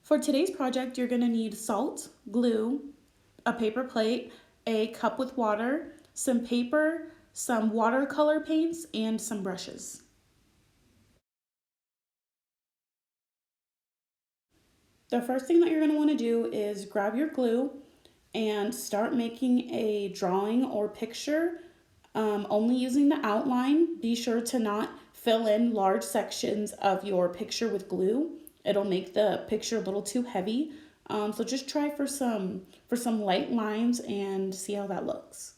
For today's project, you're gonna need salt, glue, a paper plate, a cup with water, some paper, some watercolor paints, and some brushes. The first thing that you're gonna wanna do is grab your glue and start making a drawing or picture, only using the outline. Be sure to not fill in large sections of your picture with glue. It'll make the picture a little too heavy. So just try for some light lines and see how that looks.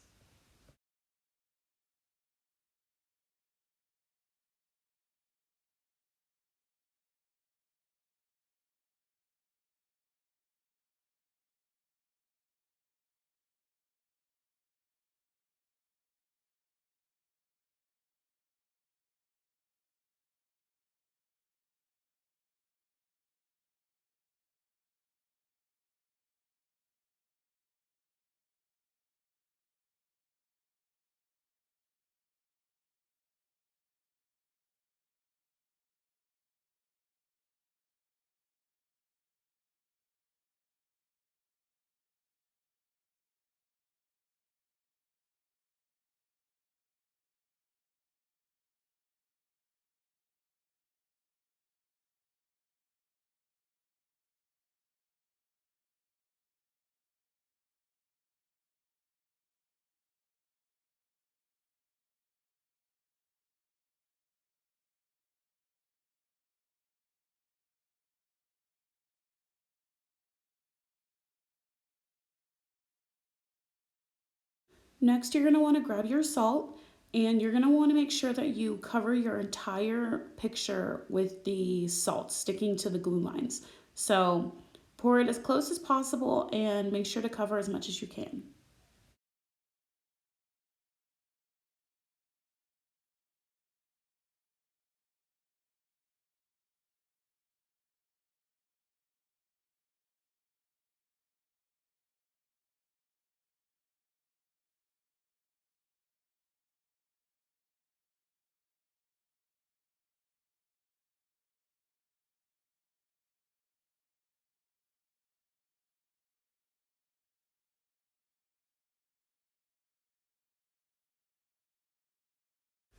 Next, you're gonna wanna grab your salt and you're gonna wanna make sure that you cover your entire picture with the salt sticking to the glue lines. So pour it as close as possible and make sure to cover as much as you can.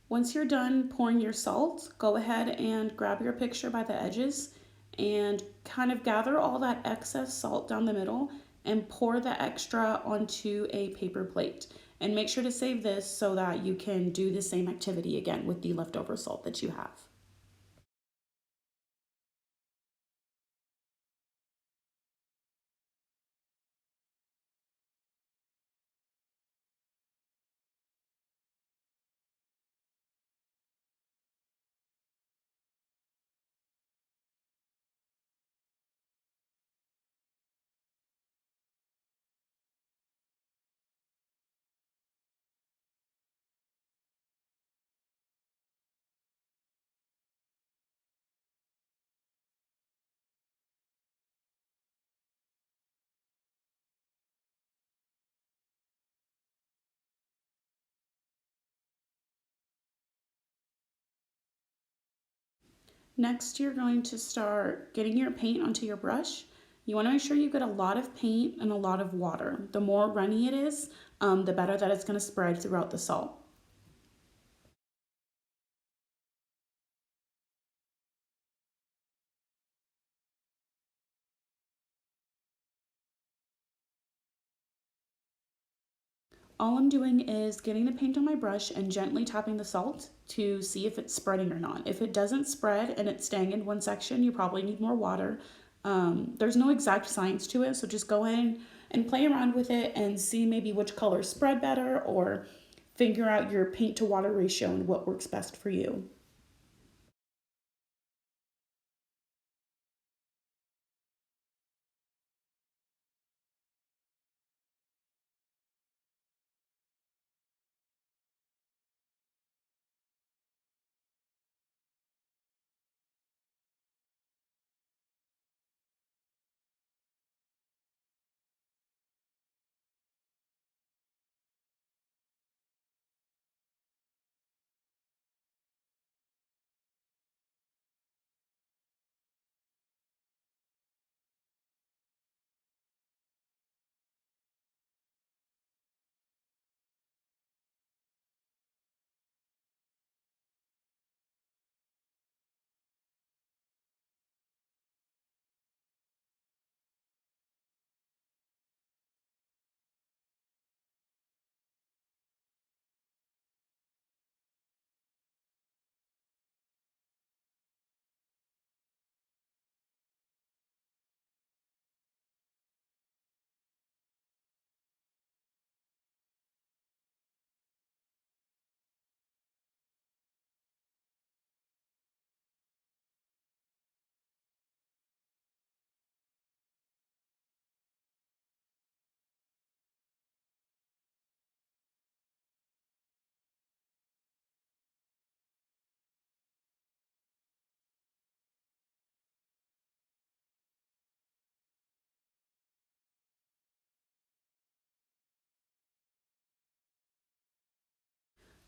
Once you're done pouring your salt, go ahead and grab your picture by the edges and kind of gather all that excess salt down the middle and pour the extra onto a paper plate. And make sure to save this so that you can do the same activity again with the leftover salt that you have. Next, you're going to start getting your paint onto your brush. You want to make sure you get a lot of paint and a lot of water. The more runny it is, the better that it's going to spread throughout the salt. All I'm doing is getting the paint on my brush and gently tapping the salt to see if it's spreading or not. If it doesn't spread and it's staying in one section, you probably need more water. There's no exact science to it, so just go in and play around with it and see maybe which colors spread better or figure out your paint to water ratio and what works best for you.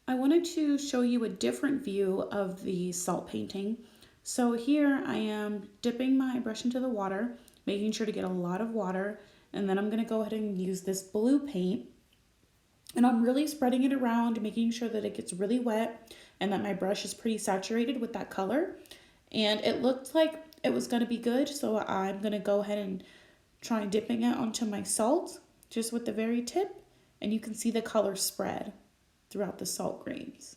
I wanted to show you a different view of the salt painting. So here I am dipping my brush into the water, making sure to get a lot of water, and then I'm going to go ahead and use this blue paint. And I'm really spreading it around, making sure that it gets really wet and that my brush is pretty saturated with that color. And it looked like it was going to be good, so I'm going to go ahead and try dipping it onto my salt just with the very tip, and you can see the color spread throughout the salt grains.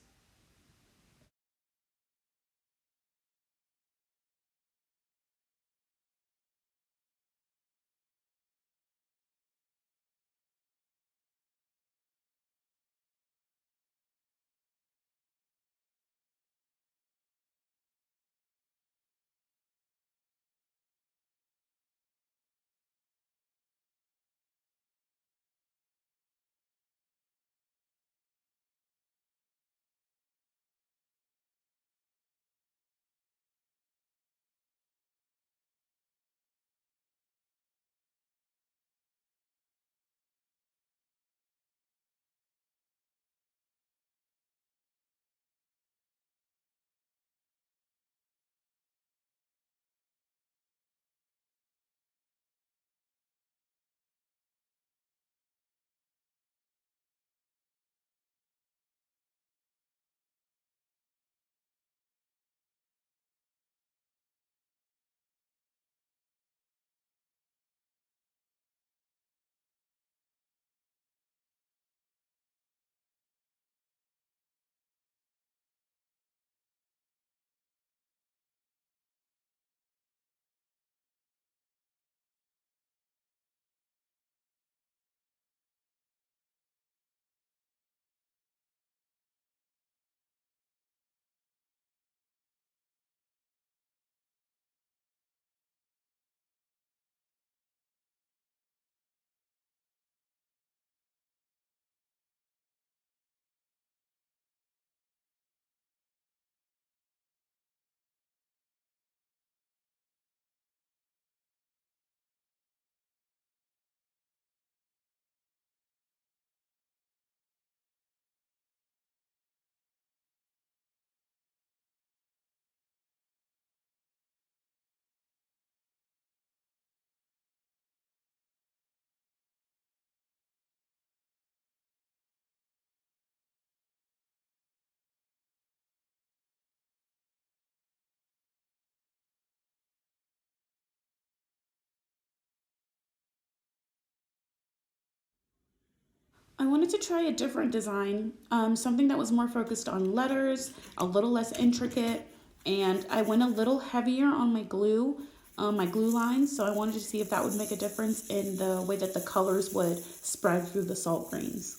I wanted to try a different design, something that was more focused on letters, a little less intricate, and I went a little heavier on my glue lines, so I wanted to see if that would make a difference in the way that the colors would spread through the salt grains.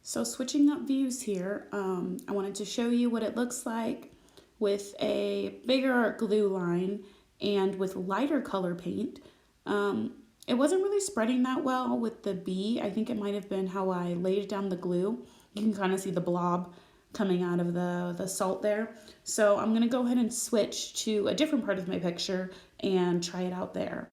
So switching up views here, I wanted to show you what it looks like with a bigger glue line and with lighter color paint. It wasn't really spreading that well with the bee. I think it might have been how I laid down the glue. You can kind of see the blob coming out of the salt there. So I'm gonna go ahead and switch to a different part of my picture and try it out there.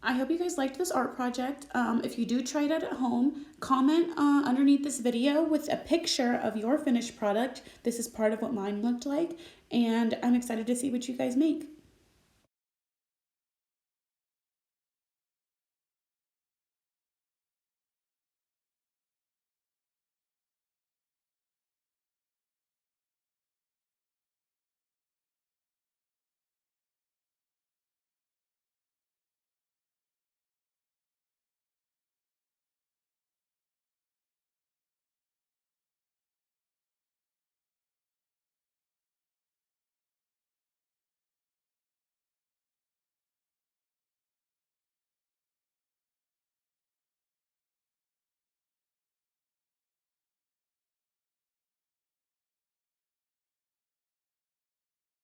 I hope you guys liked this art project. If you do try it out at home, comment underneath this video with a picture of your finished product. This is part of what mine looked like, and I'm excited to see what you guys make.